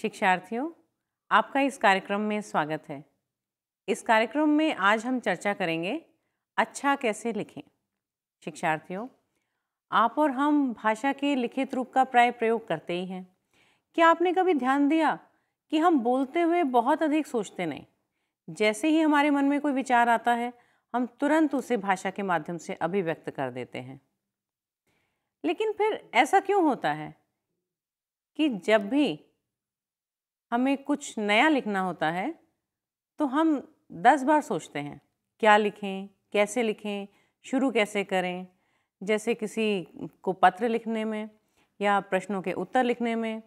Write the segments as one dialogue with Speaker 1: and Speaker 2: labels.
Speaker 1: शिक्षार्थियों, आपका इस कार्यक्रम में स्वागत है। इस कार्यक्रम में आज हम चर्चा करेंगे अच्छा कैसे लिखें। शिक्षार्थियों, आप और हम भाषा के लिखित रूप का प्राय प्रयोग करते ही हैं। क्या आपने कभी ध्यान दिया कि हम बोलते हुए बहुत अधिक सोचते नहीं? जैसे ही हमारे मन में कोई विचार आता है, हम तुरंत उसे भाषा के माध्यम से अभिव्यक्त कर देते हैं। लेकिन फिर ऐसा क्यों होता है कि जब भी हमें कुछ नया लिखना होता है तो हम 10 बार सोचते हैं, क्या लिखें, कैसे लिखें, शुरू कैसे करें। जैसे किसी को पत्र लिखने में या प्रश्नों के उत्तर लिखने में,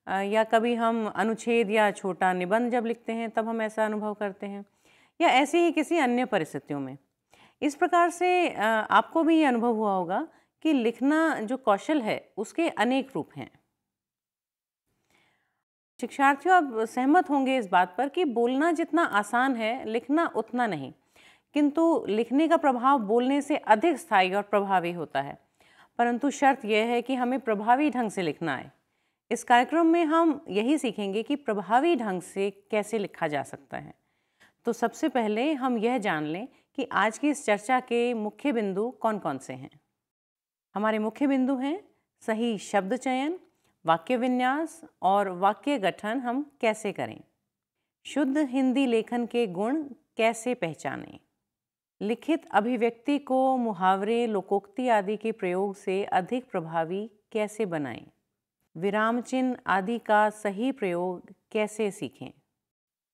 Speaker 1: या कभी हम अनुच्छेद या छोटा निबंध जब लिखते हैं तब हम ऐसा अनुभव करते हैं, या ऐसे ही किसी अन्य परिस्थितियों में। इस प्रकार से आपको भी ये अनुभव हुआ होगा कि लिखना जो कौशल है उसके अनेक रूप हैं। शिक्षार्थियों, आप सहमत होंगे इस बात पर कि बोलना जितना आसान है, लिखना उतना नहीं, किंतु लिखने का प्रभाव बोलने से अधिक स्थायी और प्रभावी होता है। परंतु शर्त यह है कि हमें प्रभावी ढंग से लिखना आए। इस कार्यक्रम में हम यही सीखेंगे कि प्रभावी ढंग से कैसे लिखा जा सकता है। तो सबसे पहले हम यह जान लें कि आज की इस चर्चा के मुख्य बिंदु कौन कौन से हैं। हमारे मुख्य बिंदु हैं सही शब्द चयन, वाक्य विन्यास और वाक्य गठन हम कैसे करें, शुद्ध हिंदी लेखन के गुण कैसे पहचानें, लिखित अभिव्यक्ति को मुहावरे, लोकोक्ति आदि के प्रयोग से अधिक प्रभावी कैसे बनाएं, विराम चिन्ह आदि का सही प्रयोग कैसे सीखें,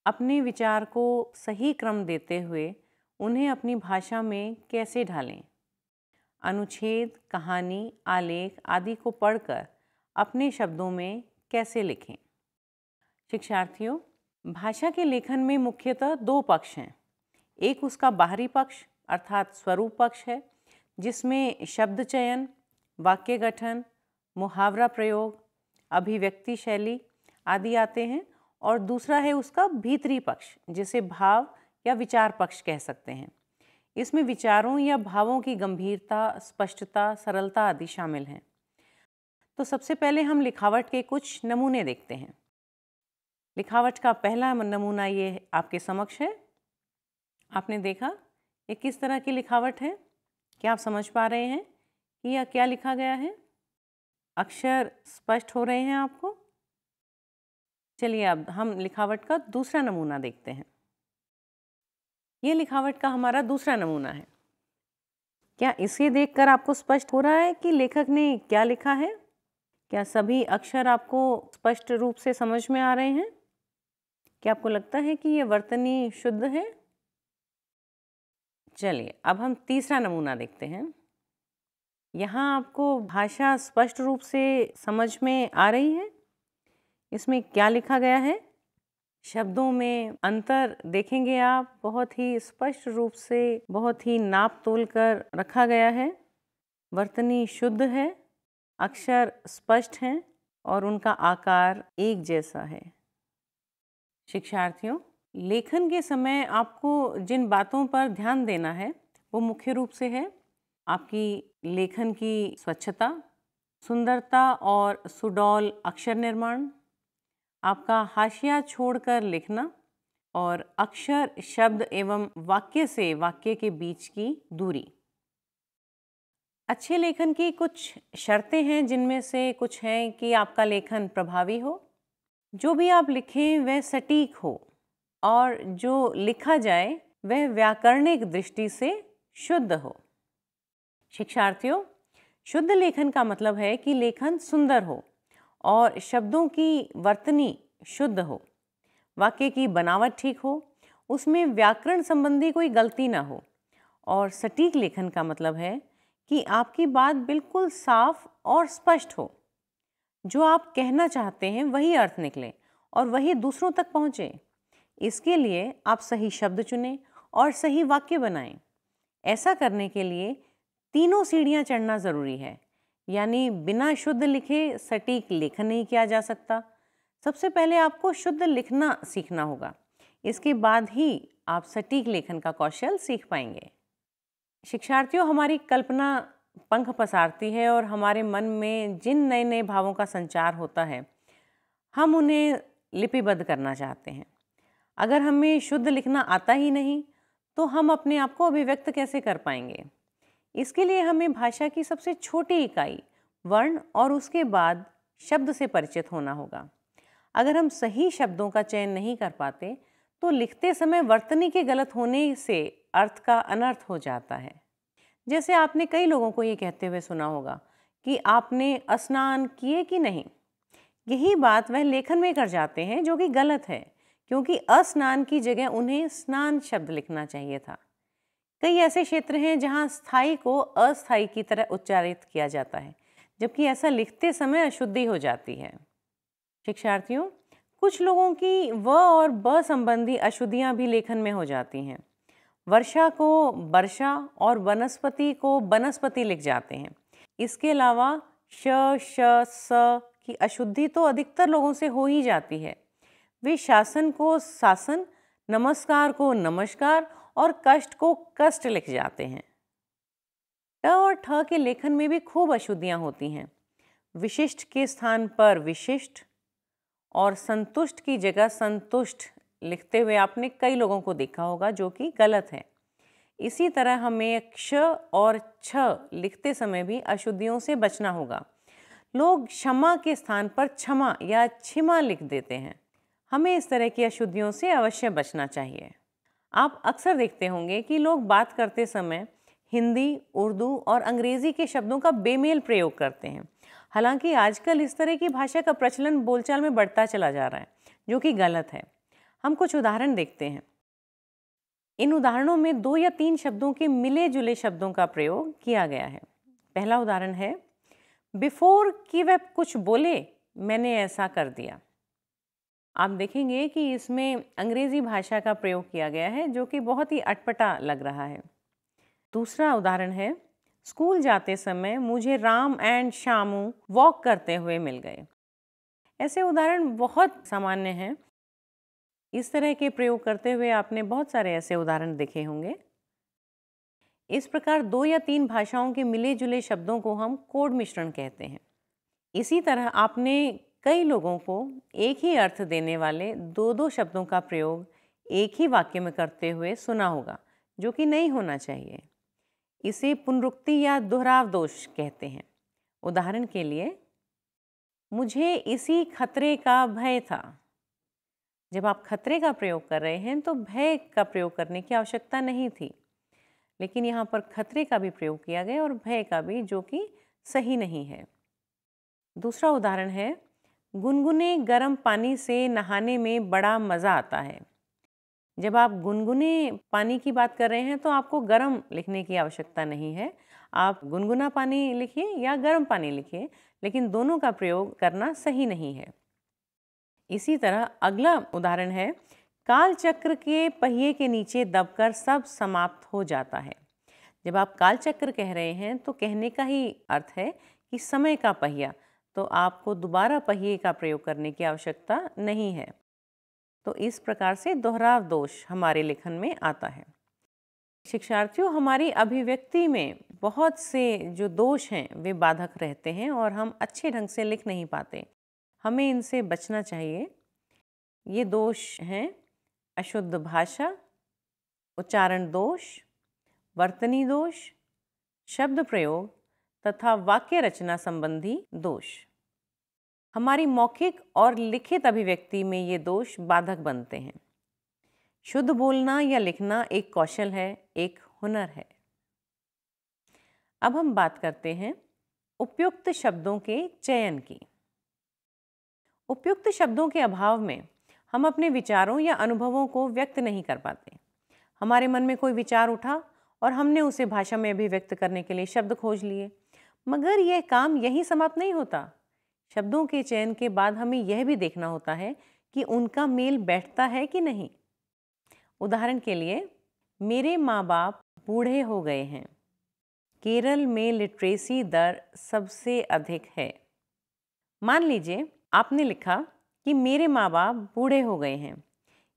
Speaker 1: अपने विचार को सही क्रम देते हुए उन्हें अपनी भाषा में कैसे ढालें, अनुच्छेद, कहानी, आलेख आदि को पढ़कर अपने शब्दों में कैसे लिखें। शिक्षार्थियों, भाषा के लेखन में मुख्यतः दो पक्ष हैं। एक उसका बाहरी पक्ष अर्थात स्वरूप पक्ष है, जिसमें शब्द चयन, वाक्य गठन, मुहावरा प्रयोग, अभिव्यक्ति शैली आदि आते हैं, और दूसरा है उसका भीतरी पक्ष, जिसे भाव या विचार पक्ष कह सकते हैं। इसमें विचारों या भावों की गंभीरता, स्पष्टता, सरलता आदि शामिल हैं। तो सबसे पहले हम लिखावट के कुछ नमूने देखते हैं। लिखावट का पहला नमूना ये आपके समक्ष है। आपने देखा ये किस तरह की लिखावट है? क्या आप समझ पा रहे हैं कि यह क्या लिखा गया है? अक्षर स्पष्ट हो रहे हैं आपको? चलिए अब हम लिखावट का दूसरा नमूना देखते हैं। ये लिखावट का हमारा दूसरा नमूना है। क्या इसे देखकर आपको स्पष्ट हो रहा है कि लेखक ने क्या लिखा है? क्या सभी अक्षर आपको स्पष्ट रूप से समझ में आ रहे हैं? क्या आपको लगता है कि ये वर्तनी शुद्ध है? चलिए अब हम तीसरा नमूना देखते हैं। यहाँ आपको भाषा स्पष्ट रूप से समझ में आ रही है। इसमें क्या लिखा गया है? शब्दों में अंतर देखेंगे आप, बहुत ही स्पष्ट रूप से, बहुत ही नाप तोल कर रखा गया है। वर्तनी शुद्ध है, अक्षर स्पष्ट हैं और उनका आकार एक जैसा है। शिक्षार्थियों, लेखन के समय आपको जिन बातों पर ध्यान देना है वो मुख्य रूप से है आपकी लेखन की स्वच्छता, सुंदरता और सुडौल अक्षर निर्माण, आपका हाशिया छोड़कर लिखना, और अक्षर, शब्द एवं वाक्य से वाक्य के बीच की दूरी। अच्छे लेखन की कुछ शर्तें हैं, जिनमें से कुछ हैं कि आपका लेखन प्रभावी हो, जो भी आप लिखें वह सटीक हो, और जो लिखा जाए वह व्याकरणिक दृष्टि से शुद्ध हो। शिक्षार्थियों, शुद्ध लेखन का मतलब है कि लेखन सुंदर हो और शब्दों की वर्तनी शुद्ध हो, वाक्य की बनावट ठीक हो, उसमें व्याकरण संबंधी कोई गलती ना हो, और सटीक लेखन का मतलब है कि आपकी बात बिल्कुल साफ और स्पष्ट हो, जो आप कहना चाहते हैं वही अर्थ निकले और वही दूसरों तक पहुँचे। इसके लिए आप सही शब्द चुनें और सही वाक्य बनाएं। ऐसा करने के लिए तीनों सीढ़ियां चढ़ना ज़रूरी है, यानी बिना शुद्ध लिखे सटीक लेखन नहीं किया जा सकता। सबसे पहले आपको शुद्ध लिखना सीखना होगा, इसके बाद ही आप सटीक लेखन का कौशल सीख पाएंगे। शिक्षार्थियों, हमारी कल्पना पंख पसारती है और हमारे मन में जिन नए नए भावों का संचार होता है, हम उन्हें लिपिबद्ध करना चाहते हैं। अगर हमें शुद्ध लिखना आता ही नहीं तो हम अपने आप को अभिव्यक्त कैसे कर पाएंगे? इसके लिए हमें भाषा की सबसे छोटी इकाई वर्ण और उसके बाद शब्द से परिचित होना होगा। अगर हम सही शब्दों का चयन नहीं कर पाते तो लिखते समय वर्तनी के गलत होने से अर्थ का अनर्थ हो जाता है। जैसे आपने कई लोगों को ये कहते हुए सुना होगा कि आपने स्नान किए कि नहीं। यही बात वह लेखन में कर जाते हैं, जो कि गलत है, क्योंकि स्नान की जगह उन्हें स्नान शब्द लिखना चाहिए था। कई ऐसे क्षेत्र हैं जहां स्थाई को अस्थाई की तरह उच्चारित किया जाता है, जबकि ऐसा लिखते समय अशुद्धि हो जाती है। शिक्षार्थियों, कुछ लोगों की व और ब संबंधी अशुद्धियां भी लेखन में हो जाती हैं। वर्षा को वर्षा और वनस्पति को वनस्पति लिख जाते हैं। इसके अलावा श, श, स की अशुद्धि तो अधिकतर लोगों से हो ही जाती है। वे शासन को शासन, नमस्कार को नमस्कार और कष्ट को कष्ट लिख जाते हैं। ट और ठ के लेखन में भी खूब अशुद्धियां होती हैं। विशिष्ट के स्थान पर विशिष्ट और संतुष्ट की जगह संतुष्ट लिखते हुए आपने कई लोगों को देखा होगा, जो कि गलत है। इसी तरह हमें क्ष और छ लिखते समय भी अशुद्धियों से बचना होगा। लोग क्षमा के स्थान पर क्षमा या क्षिमा लिख देते हैं। हमें इस तरह की अशुद्धियों से अवश्य बचना चाहिए। आप अक्सर देखते होंगे कि लोग बात करते समय हिंदी, उर्दू और अंग्रेजी के शब्दों का बेमेल प्रयोग करते हैं। हालांकि आजकल इस तरह की भाषा का प्रचलन बोलचाल में बढ़ता चला जा रहा है, जो कि गलत है। हम कुछ उदाहरण देखते हैं। इन उदाहरणों में 2 या 3 शब्दों के मिले जुले शब्दों का प्रयोग किया गया है। पहला उदाहरण है, बिफोर कि वह कुछ बोले मैंने ऐसा कर दिया। आप देखेंगे कि इसमें अंग्रेजी भाषा का प्रयोग किया गया है, जो कि बहुत ही अटपटा लग रहा है। दूसरा उदाहरण है, स्कूल जाते समय मुझे राम एंड श्यामू वॉक करते हुए मिल गए। ऐसे उदाहरण बहुत सामान्य हैं। इस तरह के प्रयोग करते हुए आपने बहुत सारे ऐसे उदाहरण देखे होंगे। इस प्रकार 2 या 3 भाषाओं के मिले जुले शब्दों को हम कोड मिश्रण कहते हैं। इसी तरह आपने कई लोगों को एक ही अर्थ देने वाले 2-2 शब्दों का प्रयोग एक ही वाक्य में करते हुए सुना होगा, जो कि नहीं होना चाहिए। इसे पुनरुक्ति या दोहराव दोष कहते हैं। उदाहरण के लिए, मुझे इसी खतरे का भय था। जब आप खतरे का प्रयोग कर रहे हैं तो भय का प्रयोग करने की आवश्यकता नहीं थी, लेकिन यहाँ पर खतरे का भी प्रयोग किया गया और भय का भी, जो कि सही नहीं है। दूसरा उदाहरण है, गुनगुने गर्म पानी से नहाने में बड़ा मज़ा आता है। जब आप गुनगुने पानी की बात कर रहे हैं तो आपको गर्म लिखने की आवश्यकता नहीं है। आप गुनगुना पानी लिखिए या गर्म पानी लिखिए, लेकिन दोनों का प्रयोग करना सही नहीं है। इसी तरह अगला उदाहरण है, काल चक्र के पहिए के नीचे दबकर सब समाप्त हो जाता है। जब आप काल चक्र कह रहे हैं तो कहने का ही अर्थ है कि समय का पहिया, तो आपको दोबारा पहिए का प्रयोग करने की आवश्यकता नहीं है। तो इस प्रकार से दोहराव दोष हमारे लेखन में आता है। शिक्षार्थियों, हमारी अभिव्यक्ति में बहुत से जो दोष हैं वे बाधक रहते हैं और हम अच्छे ढंग से लिख नहीं पाते। हमें इनसे बचना चाहिए। ये दोष हैं अशुद्ध भाषा, उच्चारण दोष, वर्तनी दोष, शब्द प्रयोग तथा वाक्य रचना संबंधी दोष। हमारी मौखिक और लिखित अभिव्यक्ति में ये दोष बाधक बनते हैं। शुद्ध बोलना या लिखना एक कौशल है, एक हुनर है। अब हम बात करते हैं उपयुक्त शब्दों के चयन की। उपयुक्त शब्दों के अभाव में हम अपने विचारों या अनुभवों को व्यक्त नहीं कर पाते। हमारे मन में कोई विचार उठा और हमने उसे भाषा में अभिव्यक्त करने के लिए शब्द खोज लिए, मगर यह काम यहीं समाप्त नहीं होता। शब्दों के चयन के बाद हमें यह भी देखना होता है कि उनका मेल बैठता है कि नहीं। उदाहरण के लिए, मेरे माँ बाप बूढ़े हो गए हैं। केरल में लिटरेसी दर सबसे अधिक है। मान लीजिए आपने लिखा कि मेरे माँ बाप बूढ़े हो गए हैं।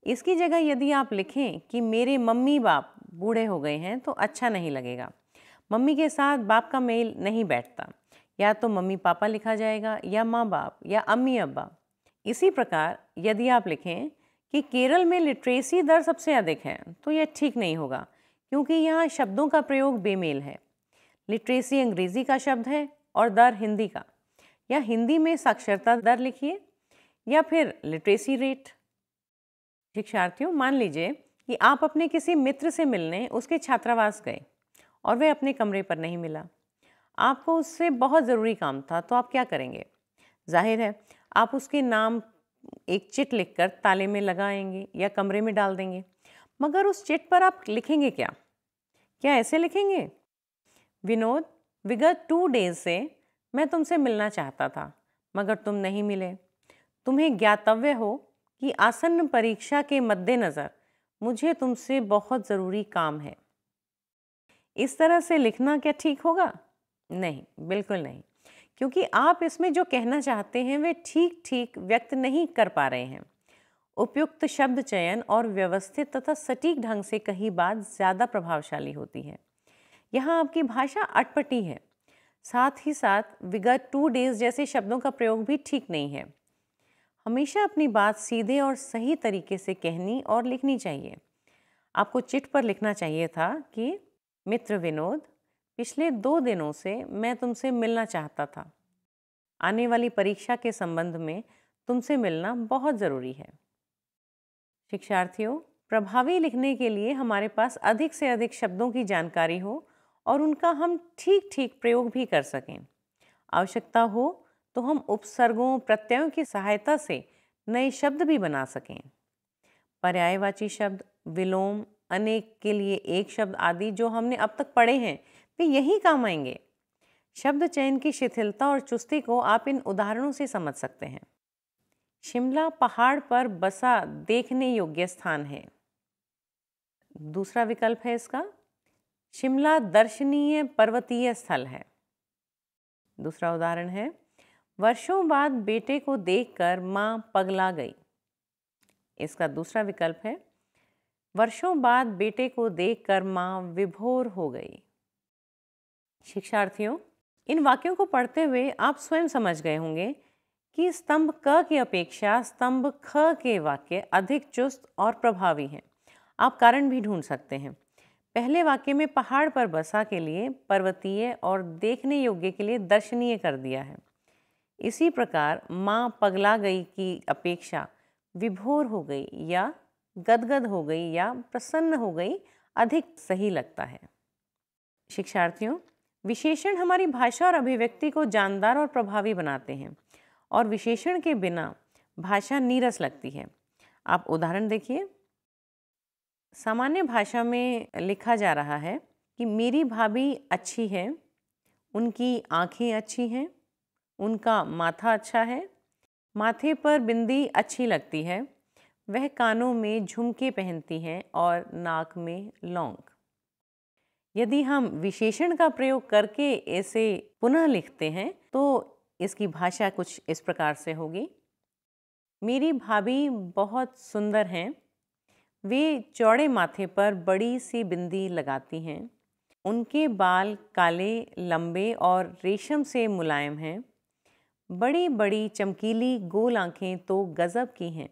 Speaker 1: इसकी जगह यदि आप लिखें कि मेरे मम्मी बाप बूढ़े हो गए हैं तो अच्छा नहीं लगेगा। मम्मी के साथ बाप का मेल नहीं बैठता। या तो मम्मी पापा लिखा जाएगा या माँ बाप या अम्मी अब्बा। इसी प्रकार यदि आप लिखें कि केरल में लिटरेसी दर सबसे अधिक है, तो यह ठीक नहीं होगा, क्योंकि यहाँ शब्दों का प्रयोग बेमेल है। लिटरेसी अंग्रेजी का शब्द है और दर हिंदी का। या हिंदी में साक्षरता दर लिखिए या फिर लिटरेसी रेट। शिक्षार्थियों, मान लीजिए कि आप अपने किसी मित्र से मिलने उसके छात्रावास गए और वह अपने कमरे पर नहीं मिला। आपको उससे बहुत ज़रूरी काम था, तो आप क्या करेंगे? जाहिर है आप उसके नाम एक चिट लिखकर ताले में लगाएंगे या कमरे में डाल देंगे। मगर उस चिट पर आप लिखेंगे क्या? क्या ऐसे लिखेंगे, विनोद, विगत 2 डेज से मैं तुमसे मिलना चाहता था मगर तुम नहीं मिले। तुम्हें ज्ञातव्य हो कि आसन्न परीक्षा के मद्देनज़र मुझे तुमसे बहुत ज़रूरी काम है। इस तरह से लिखना क्या ठीक होगा? नहीं, बिल्कुल नहीं, क्योंकि आप इसमें जो कहना चाहते हैं वे ठीक ठीक व्यक्त नहीं कर पा रहे हैं। उपयुक्त शब्द चयन और व्यवस्थित तथा सटीक ढंग से कही बात ज़्यादा प्रभावशाली होती है। यहाँ आपकी भाषा अटपटी है। साथ ही साथ विगत 2 डेज जैसे शब्दों का प्रयोग भी ठीक नहीं है। हमेशा अपनी बात सीधे और सही तरीके से कहनी और लिखनी चाहिए। आपको चिट पर लिखना चाहिए था कि मित्र विनोद, पिछले 2 दिनों से मैं तुमसे मिलना चाहता था। आने वाली परीक्षा के संबंध में तुमसे मिलना बहुत ज़रूरी है। शिक्षार्थियों, प्रभावी लिखने के लिए हमारे पास अधिक से अधिक शब्दों की जानकारी हो और उनका हम ठीक ठीक प्रयोग भी कर सकें। आवश्यकता हो तो हम उपसर्गों, प्रत्ययों की सहायता से नए शब्द भी बना सकें। पर्यायवाची शब्द, विलोम, अनेक के लिए एक शब्द आदि जो हमने अब तक पढ़े हैं वे यही काम आएंगे। शब्द चयन की शिथिलता और चुस्ती को आप इन उदाहरणों से समझ सकते हैं। शिमला पहाड़ पर बसा देखने योग्य स्थान है। दूसरा विकल्प है इसका, शिमला दर्शनीय पर्वतीय स्थल है। दूसरा उदाहरण है, वर्षों बाद बेटे को देखकर माँ पगला गई। इसका दूसरा विकल्प है, वर्षों बाद बेटे को देखकर माँ विभोर हो गई। शिक्षार्थियों, इन वाक्यों को पढ़ते हुए आप स्वयं समझ गए होंगे कि स्तंभ क की अपेक्षा स्तंभ ख के वाक्य अधिक चुस्त और प्रभावी हैं। आप कारण भी ढूंढ सकते हैं। पहले वाक्य में पहाड़ पर बसा के लिए पर्वतीय और देखने योग्य के लिए दर्शनीय कर दिया है। इसी प्रकार माँ पगला गई की अपेक्षा विभोर हो गई या गदगद हो गई या प्रसन्न हो गई अधिक सही लगता है। शिक्षार्थियों, विशेषण हमारी भाषा और अभिव्यक्ति को जानदार और प्रभावी बनाते हैं और विशेषण के बिना भाषा नीरस लगती है। आप उदाहरण देखिए। सामान्य भाषा में लिखा जा रहा है कि मेरी भाभी अच्छी है, उनकी आँखें अच्छी हैं, उनका माथा अच्छा है, माथे पर बिंदी अच्छी लगती है, वह कानों में झुमके पहनती हैं और नाक में लौंग। यदि हम विशेषण का प्रयोग करके इसे पुनः लिखते हैं तो इसकी भाषा कुछ इस प्रकार से होगी। मेरी भाभी बहुत सुंदर हैं, वे चौड़े माथे पर बड़ी सी बिंदी लगाती हैं, उनके बाल काले, लंबे और रेशम से मुलायम हैं, बड़ी बड़ी चमकीली गोल आँखें तो गजब की हैं,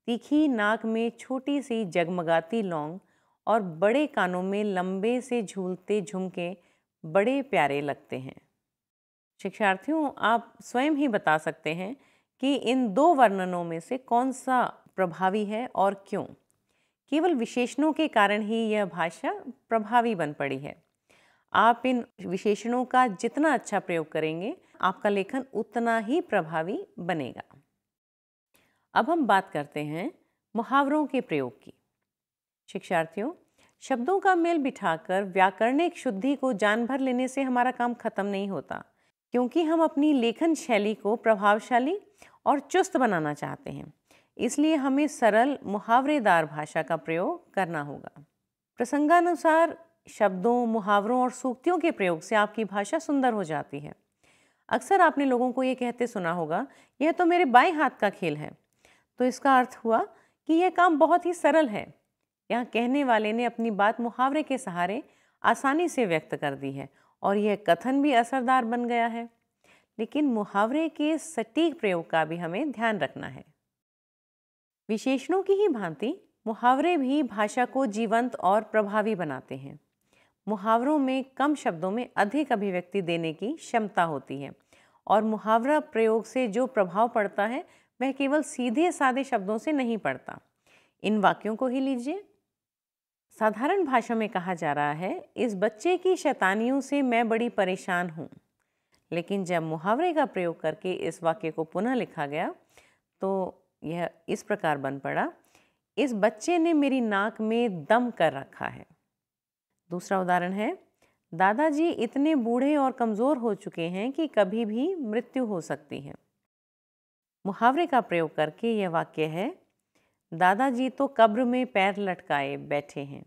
Speaker 1: तीखी नाक में छोटी सी जगमगाती लौंग और बड़े कानों में लंबे से झूलते झुमके बड़े प्यारे लगते हैं। शिक्षार्थियों, आप स्वयं ही बता सकते हैं कि इन 2 वर्णनों में से कौन सा प्रभावी है और क्यों। केवल विशेषणों के कारण ही यह भाषा प्रभावी बन पड़ी है। आप इन विशेषणों का जितना अच्छा प्रयोग करेंगे, आपका लेखन उतना ही प्रभावी बनेगा। अब हम बात करते हैं मुहावरों के प्रयोग की। शिक्षार्थियों, शब्दों का मेल बिठाकर व्याकरणिक शुद्धि को जान भर लेने से हमारा काम खत्म नहीं होता, क्योंकि हम अपनी लेखन शैली को प्रभावशाली और चुस्त बनाना चाहते हैं। इसलिए हमें सरल मुहावरेदार भाषा का प्रयोग करना होगा। प्रसंगानुसार शब्दों, मुहावरों और सूक्तियों के प्रयोग से आपकी भाषा सुंदर हो जाती है। अक्सर आपने लोगों को ये कहते सुना होगा, यह तो मेरे बाएं हाथ का खेल है। तो इसका अर्थ हुआ कि यह काम बहुत ही सरल है। यहाँ कहने वाले ने अपनी बात मुहावरे के सहारे आसानी से व्यक्त कर दी है और यह कथन भी असरदार बन गया है। लेकिन मुहावरे के सटीक प्रयोग का भी हमें ध्यान रखना है। विशेषणों की ही भांति मुहावरे भी भाषा को जीवंत और प्रभावी बनाते हैं। मुहावरों में कम शब्दों में अधिक अभिव्यक्ति देने की क्षमता होती है और मुहावरा प्रयोग से जो प्रभाव पड़ता है वह केवल सीधे सादे शब्दों से नहीं पड़ता। इन वाक्यों को ही लीजिए। साधारण भाषा में कहा जा रहा है, इस बच्चे की शैतानियों से मैं बड़ी परेशान हूँ। लेकिन जब मुहावरे का प्रयोग करके इस वाक्य को पुनः लिखा गया तो यह इस प्रकार बन पड़ा, इस बच्चे ने मेरी नाक में दम कर रखा है। दूसरा उदाहरण है, दादाजी इतने बूढ़े और कमज़ोर हो चुके हैं कि कभी भी मृत्यु हो सकती है। मुहावरे का प्रयोग करके यह वाक्य है, दादाजी तो कब्र में पैर लटकाए बैठे हैं।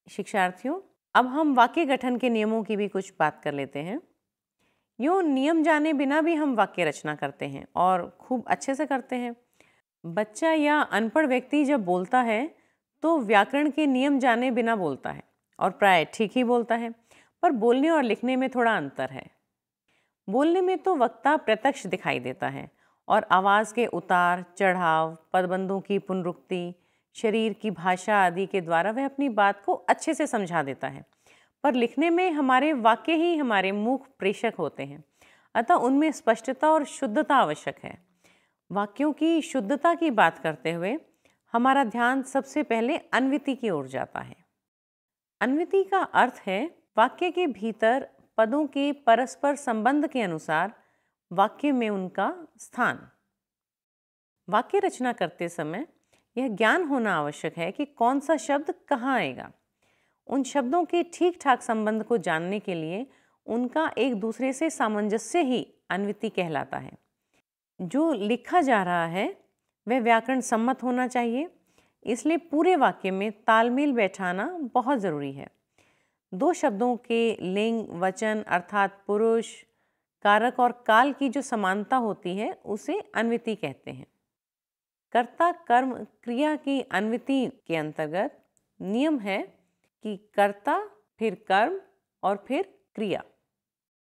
Speaker 1: शिक्षार्थियों, अब हम वाक्य गठन के नियमों की भी कुछ बात कर लेते हैं। यूँ नियम जाने बिना भी हम वाक्य रचना करते हैं और खूब अच्छे से करते हैं। बच्चा या अनपढ़ व्यक्ति जब बोलता है तो व्याकरण के नियम जाने बिना बोलता है और प्राय ठीक ही बोलता है, पर बोलने और लिखने में थोड़ा अंतर है। बोलने में तो वक्ता प्रत्यक्ष दिखाई देता है और आवाज़ के उतार चढ़ाव, पदबंधों की पुनरुक्ति, शरीर की भाषा आदि के द्वारा वह अपनी बात को अच्छे से समझा देता है। पर लिखने में हमारे वाक्य ही हमारे मुख प्रेषक होते हैं, अतः उनमें स्पष्टता और शुद्धता आवश्यक है। वाक्यों की शुद्धता की बात करते हुए हमारा ध्यान सबसे पहले अन्विति की ओर जाता है। अन्विति का अर्थ है वाक्य के भीतर पदों के परस्पर संबंध के अनुसार वाक्य में उनका स्थान। वाक्य रचना करते समय यह ज्ञान होना आवश्यक है कि कौन सा शब्द कहाँ आएगा। उन शब्दों के ठीक ठाक संबंध को जानने के लिए उनका एक दूसरे से सामंजस्य ही अन्विति कहलाता है। जो लिखा जा रहा है वह व्याकरण सम्मत होना चाहिए, इसलिए पूरे वाक्य में तालमेल बैठाना बहुत ज़रूरी है। दो शब्दों के लिंग वचन अर्थात पुरुष कारक और काल की जो समानता होती है उसे अन्विति कहते हैं। कर्ता कर्म क्रिया की अन्विति के अंतर्गत नियम है कि कर्ता फिर कर्म और फिर क्रिया।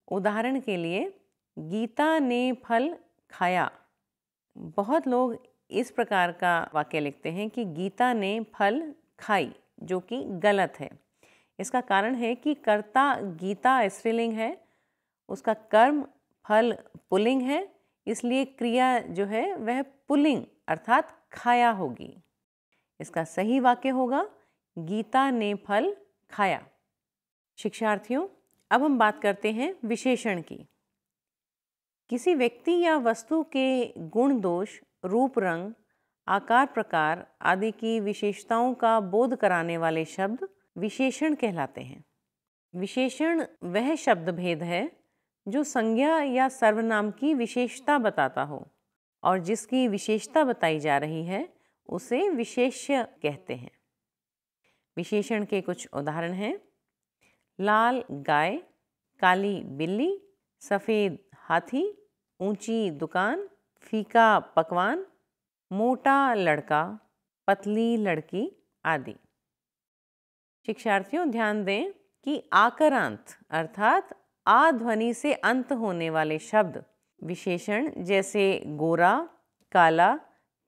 Speaker 1: उदाहरण के लिए, गीता ने फल खाया। बहुत लोग इस प्रकार का वाक्य लिखते हैं कि गीता ने फल खाई, जो कि गलत है। इसका कारण है कि कर्ता गीता स्त्रीलिंग है, उसका कर्म फल पुल्लिंग है, इसलिए क्रिया जो है वह पुल्लिंग अर्थात खाया होगी। इसका सही वाक्य होगा, गीता ने फल खाया। शिक्षार्थियों, अब हम बात करते हैं विशेषण की। किसी व्यक्ति या वस्तु के गुण दोष, रूप रंग, आकार प्रकार आदि की विशेषताओं का बोध कराने वाले शब्द विशेषण कहलाते हैं। विशेषण वह शब्द भेद है जो संज्ञा या सर्वनाम की विशेषता बताता हो और जिसकी विशेषता बताई जा रही है उसे विशेष्य कहते हैं। विशेषण के कुछ उदाहरण हैं, लाल गाय, काली बिल्ली, सफ़ेद हाथी, ऊंची दुकान, फीका पकवान, मोटा लड़का, पतली लड़की आदि। शिक्षार्थियों, ध्यान दें कि आकरांत अर्थात आ ध्वनि से अंत होने वाले शब्द विशेषण जैसे गोरा, काला,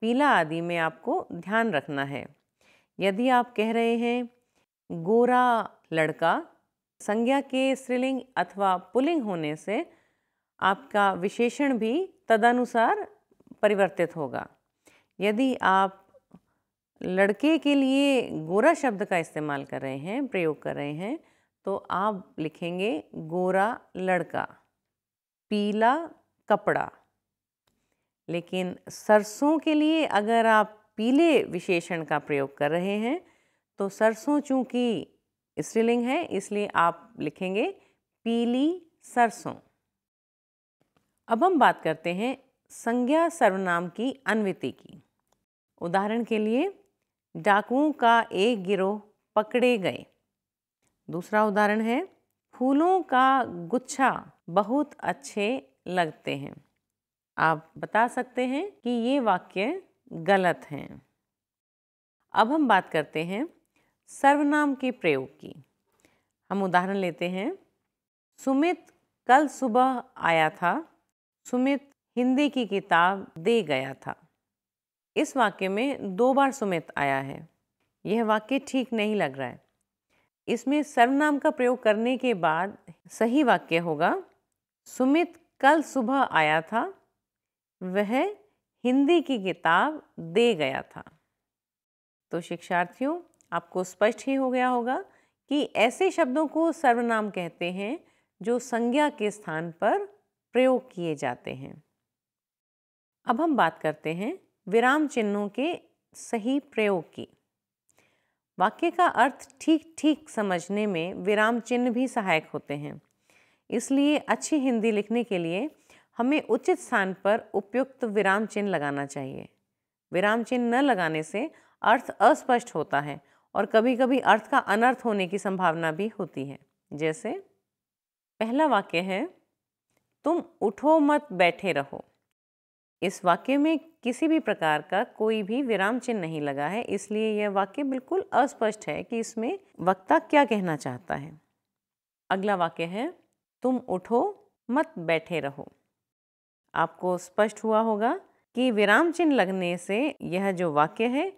Speaker 1: पीला आदि में आपको ध्यान रखना है। यदि आप कह रहे हैं गोरा लड़का, संज्ञा के स्त्रीलिंग अथवा पुल्लिंग होने से आपका विशेषण भी तदनुसार परिवर्तित होगा। यदि आप लड़के के लिए गोरा शब्द का इस्तेमाल कर रहे हैं, प्रयोग कर रहे हैं, तो आप लिखेंगे गोरा लड़का, पीला कपड़ा। लेकिन सरसों के लिए अगर आप पीले विशेषण का प्रयोग कर रहे हैं तो सरसों चूंकि स्त्रीलिंग है इसलिए आप लिखेंगे पीली सरसों। अब हम बात करते हैं संज्ञा सर्वनाम की अन्विति की। उदाहरण के लिए, डाकुओं का एक गिरोह पकड़े गए। दूसरा उदाहरण है, फूलों का गुच्छा बहुत अच्छे लगते हैं। आप बता सकते हैं कि ये वाक्य गलत हैं। अब हम बात करते हैं सर्वनाम के प्रयोग की। हम उदाहरण लेते हैं, सुमित कल सुबह आया था, सुमित हिंदी की किताब दे गया था। इस वाक्य में 2 बार सुमित आया है। यह वाक्य ठीक नहीं लग रहा है। इसमें सर्वनाम का प्रयोग करने के बाद सही वाक्य होगा, सुमित कल सुबह आया था, वह हिंदी की किताब दे गया था। तो शिक्षार्थियों, आपको स्पष्ट ही हो गया होगा कि ऐसे शब्दों को सर्वनाम कहते हैं जो संज्ञा के स्थान पर प्रयोग किए जाते हैं। अब हम बात करते हैं विराम चिन्हों के सही प्रयोग की। वाक्य का अर्थ ठीक ठीक समझने में विराम चिन्ह भी सहायक होते हैं। इसलिए अच्छी हिंदी लिखने के लिए हमें उचित स्थान पर उपयुक्त विराम चिन्ह लगाना चाहिए। विराम चिन्ह न लगाने से अर्थ अस्पष्ट होता है और कभी कभी अर्थ का अनर्थ होने की संभावना भी होती है। जैसे पहला वाक्य है, तुम उठो मत बैठे रहो। इस वाक्य में किसी भी प्रकार का कोई भी विराम चिन्ह नहीं लगा है, इसलिए यह वाक्य बिल्कुल अस्पष्ट है कि इसमें वक्ता क्या कहना चाहता है। अगला वाक्य है, तुम उठो मत बैठे रहो। आपको स्पष्ट हुआ होगा कि विराम चिन्ह लगने से यह जो वाक्य है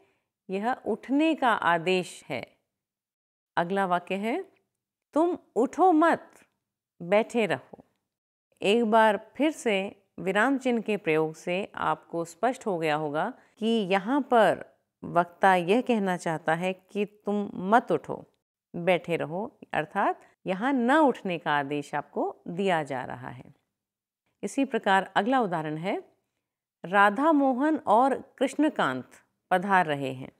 Speaker 1: यह उठने का आदेश है। अगला वाक्य है, तुम उठो मत बैठे रहो। एक बार फिर से विराम चिन्ह के प्रयोग से आपको स्पष्ट हो गया होगा कि यहाँ पर वक्ता यह कहना चाहता है कि तुम मत उठो, बैठे रहो, अर्थात यहाँ न उठने का आदेश आपको दिया जा रहा है। इसी प्रकार अगला उदाहरण है, राधा मोहन और कृष्णकांत पधार रहे हैं।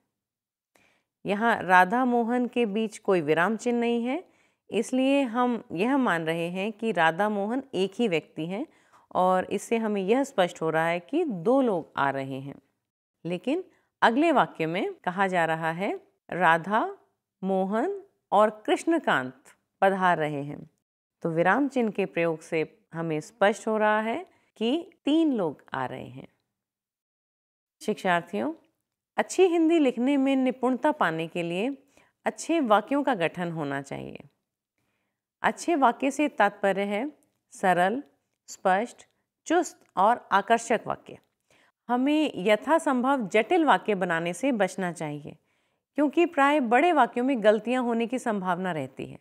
Speaker 1: यहाँ राधा मोहन के बीच कोई विराम चिन्ह नहीं है, इसलिए हम यह मान रहे हैं कि राधा मोहन एक ही व्यक्ति हैं और इससे हमें यह स्पष्ट हो रहा है कि 2 लोग आ रहे हैं। लेकिन अगले वाक्य में कहा जा रहा है, राधा मोहन और कृष्णकांत पधार रहे हैं। तो विराम चिन्ह के प्रयोग से हमें स्पष्ट हो रहा है कि 3 लोग आ रहे हैं। शिक्षार्थियों, अच्छी हिंदी लिखने में निपुणता पाने के लिए अच्छे वाक्यों का गठन होना चाहिए। अच्छे वाक्य से तात्पर्य है सरल, स्पष्ट, चुस्त और आकर्षक वाक्य। हमें यथासंभव जटिल वाक्य बनाने से बचना चाहिए, क्योंकि प्राय बड़े वाक्यों में गलतियां होने की संभावना रहती है।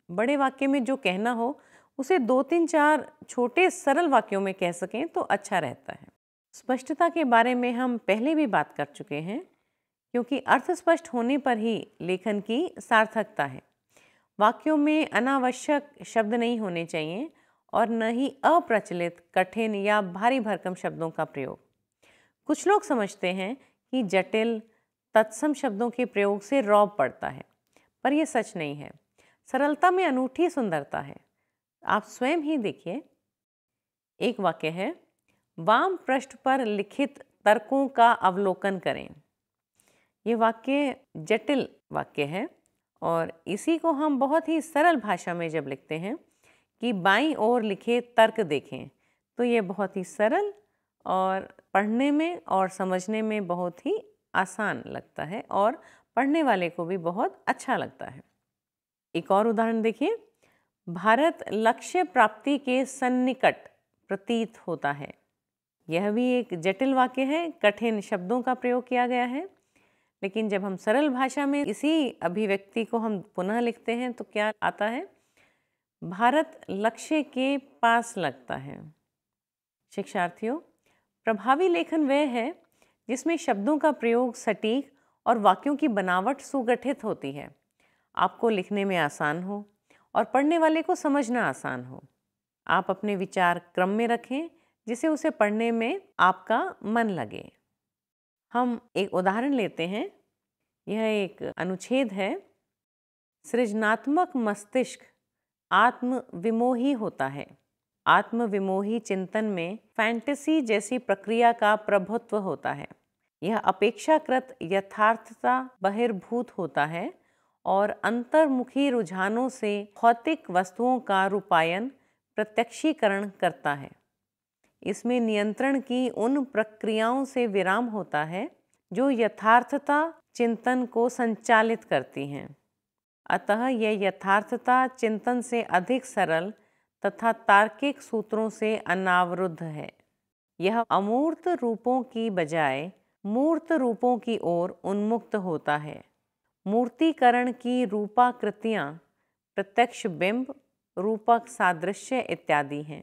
Speaker 1: बड़े वाक्य में जो कहना हो उसे 2-3-4 छोटे सरल वाक्यों में कह सकें तो अच्छा रहता है। स्पष्टता के बारे में हम पहले भी बात कर चुके हैं, क्योंकि अर्थ स्पष्ट होने पर ही लेखन की सार्थकता है। वाक्यों में अनावश्यक शब्द नहीं होने चाहिए और न ही अप्रचलित, कठिन या भारी भरकम शब्दों का प्रयोग। कुछ लोग समझते हैं कि जटिल, तत्सम शब्दों के प्रयोग से रौब पड़ता है, पर यह सच नहीं है। सरलता में अनूठी सुंदरता है। आप स्वयं ही देखिए। एक वाक्य है, वाम पृष्ठ पर लिखित तर्कों का अवलोकन करें। ये वाक्य जटिल वाक्य है और इसी को हम बहुत ही सरल भाषा में जब लिखते हैं कि बाईं ओर लिखे तर्क देखें, तो ये बहुत ही सरल और पढ़ने में और समझने में बहुत ही आसान लगता है और पढ़ने वाले को भी बहुत अच्छा लगता है। एक और उदाहरण देखिए, भारत लक्ष्य प्राप्ति के सन्निकट प्रतीत होता है। यह भी एक जटिल वाक्य है, कठिन शब्दों का प्रयोग किया गया है, लेकिन जब हम सरल भाषा में इसी अभिव्यक्ति को हम पुनः लिखते हैं तो क्या आता है, भारत लक्ष्य के पास लगता है। शिक्षार्थियों, प्रभावी लेखन वह है जिसमें शब्दों का प्रयोग सटीक और वाक्यों की बनावट सुगठित होती है। आपको लिखने में आसान हो और पढ़ने वाले को समझना आसान हो। आप अपने विचार क्रम में रखें जिसे उसे पढ़ने में आपका मन लगे। हम एक उदाहरण लेते हैं। यह एक अनुच्छेद है, सृजनात्मक मस्तिष्क आत्मविमोही होता है। आत्मविमोही चिंतन में फैंटेसी जैसी प्रक्रिया का प्रभुत्व होता है। यह अपेक्षाकृत यथार्थता बहिर्भूत होता है और अंतर्मुखी रुझानों से भौतिक वस्तुओं का रूपायन प्रत्यक्षीकरण करता है। इसमें नियंत्रण की उन प्रक्रियाओं से विराम होता है जो यथार्थता चिंतन को संचालित करती हैं। अतः यह यथार्थता चिंतन से अधिक सरल तथा तार्किक सूत्रों से अनावरुद्ध है। यह अमूर्त रूपों की बजाय मूर्त रूपों की ओर उन्मुक्त होता है। मूर्तिकरण की रूपाकृतियाँ प्रत्यक्ष बिंब, रूपक सादृश्य इत्यादि हैं।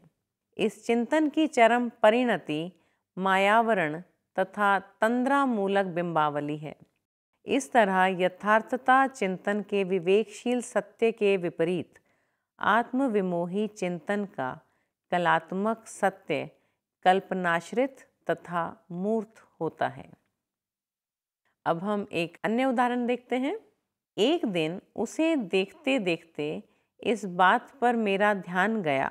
Speaker 1: इस चिंतन की चरम परिणति मायावरण तथा तंद्रामूलक बिंबावली है। इस तरह यथार्थता चिंतन के विवेकशील सत्य के विपरीत आत्मविमोही चिंतन का कलात्मक सत्य कल्पनाश्रित तथा मूर्त होता है। अब हम एक अन्य उदाहरण देखते हैं। एक दिन उसे देखते देखते इस बात पर मेरा ध्यान गया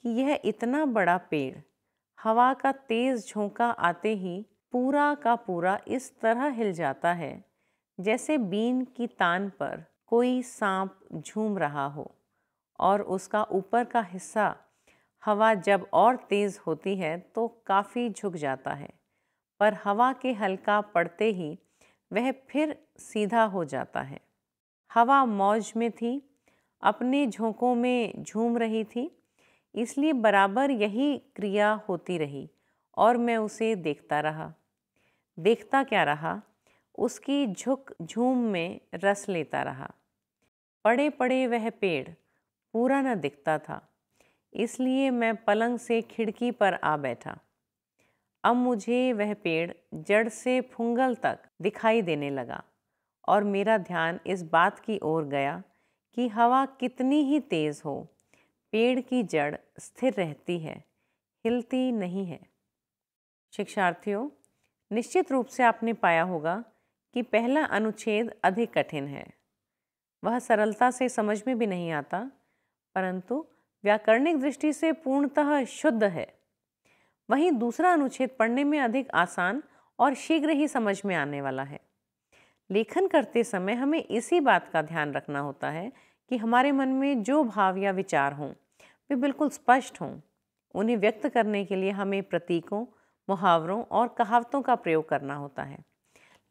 Speaker 1: कि यह इतना बड़ा पेड़ हवा का तेज झोंका आते ही पूरा का पूरा इस तरह हिल जाता है जैसे बीन की तान पर कोई सांप झूम रहा हो, और उसका ऊपर का हिस्सा हवा जब और तेज होती है तो काफ़ी झुक जाता है, पर हवा के हल्का पड़ते ही वह फिर सीधा हो जाता है। हवा मौज में थी, अपने झोंकों में झूम रही थी, इसलिए बराबर यही क्रिया होती रही और मैं उसे देखता रहा। देखता क्या रहा, उसकी झुक झूम में रस लेता रहा। पड़े पड़े वह पेड़ पूरा न दिखता था, इसलिए मैं पलंग से खिड़की पर आ बैठा। अब मुझे वह पेड़ जड़ से फुंगल तक दिखाई देने लगा और मेरा ध्यान इस बात की ओर गया कि हवा कितनी ही तेज हो, पेड़ की जड़ स्थिर रहती है, हिलती नहीं है। शिक्षार्थियों, निश्चित रूप से आपने पाया होगा कि पहला अनुच्छेद अधिक कठिन है। वह सरलता से समझ में भी नहीं आता, परंतु व्याकरणिक दृष्टि से पूर्णतः शुद्ध है। वहीं दूसरा अनुच्छेद पढ़ने में अधिक आसान और शीघ्र ही समझ में आने वाला है। लेखन करते समय हमें इसी बात का ध्यान रखना होता है कि हमारे मन में जो भाव या विचार हों वे बिल्कुल स्पष्ट हों। उन्हें व्यक्त करने के लिए हमें प्रतीकों, मुहावरों और कहावतों का प्रयोग करना होता है।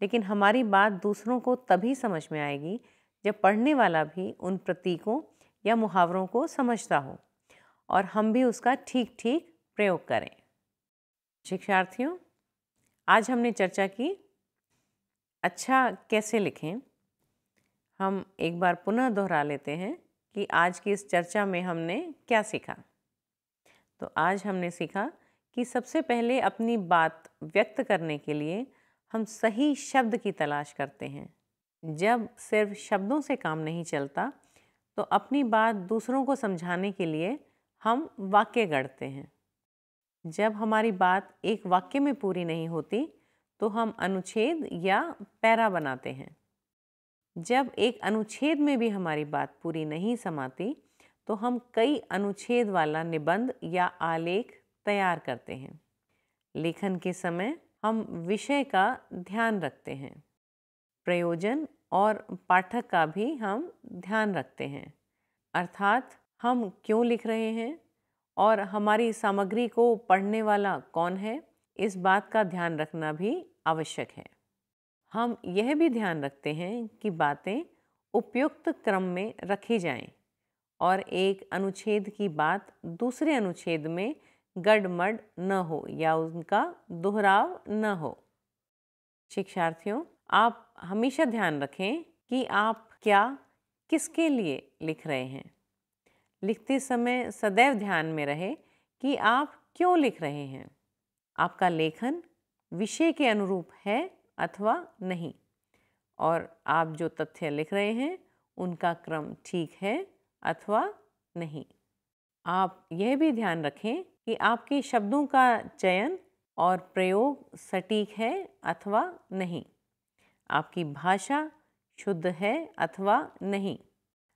Speaker 1: लेकिन हमारी बात दूसरों को तभी समझ में आएगी जब पढ़ने वाला भी उन प्रतीकों या मुहावरों को समझता हो और हम भी उसका ठीक ठीक प्रयोग करें। शिक्षार्थियों, आज हमने चर्चा की अच्छा कैसे लिखें। हम एक बार पुनः दोहरा लेते हैं कि आज की इस चर्चा में हमने क्या सीखा। तो आज हमने सीखा कि सबसे पहले अपनी बात व्यक्त करने के लिए हम सही शब्द की तलाश करते हैं। जब सिर्फ शब्दों से काम नहीं चलता तो अपनी बात दूसरों को समझाने के लिए हम वाक्य गढ़ते हैं। जब हमारी बात एक वाक्य में पूरी नहीं होती तो हम अनुच्छेद या पैरा बनाते हैं। जब एक अनुच्छेद में भी हमारी बात पूरी नहीं समाती तो हम कई अनुच्छेद वाला निबंध या आलेख तैयार करते हैं। लेखन के समय हम विषय का ध्यान रखते हैं, प्रयोजन और पाठक का भी हम ध्यान रखते हैं, अर्थात हम क्यों लिख रहे हैं और हमारी सामग्री को पढ़ने वाला कौन है, इस बात का ध्यान रखना भी आवश्यक है। हम यह भी ध्यान रखते हैं कि बातें उपयुक्त क्रम में रखी जाएं और एक अनुच्छेद की बात दूसरे अनुच्छेद में गड़मड़ न हो या उनका दोहराव न हो। शिक्षार्थियों, आप हमेशा ध्यान रखें कि आप क्या किसके लिए लिख रहे हैं। लिखते समय सदैव ध्यान में रहे कि आप क्यों लिख रहे हैं। आपका लेखन विषय के अनुरूप है अथवा नहीं, और आप जो तथ्य लिख रहे हैं उनका क्रम ठीक है अथवा नहीं। आप यह भी ध्यान रखें कि आपके शब्दों का चयन और प्रयोग सटीक है अथवा नहीं, आपकी भाषा शुद्ध है अथवा नहीं,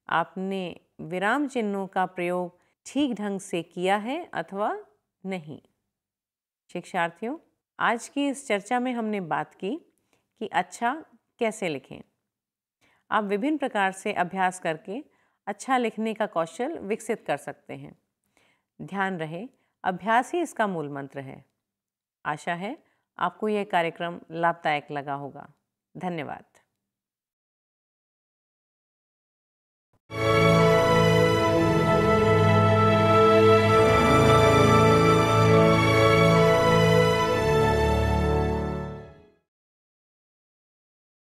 Speaker 1: आपने विराम चिन्हों का प्रयोग ठीक ढंग से किया है अथवा नहीं। शिक्षार्थियों, आज की इस चर्चा में हमने बात की कि अच्छा कैसे लिखें। आप विभिन्न प्रकार से अभ्यास करके अच्छा लिखने का कौशल विकसित कर सकते हैं। ध्यान रहे, अभ्यास ही इसका मूल मंत्र है। आशा है आपको यह कार्यक्रम लाभदायक लगा होगा। धन्यवाद।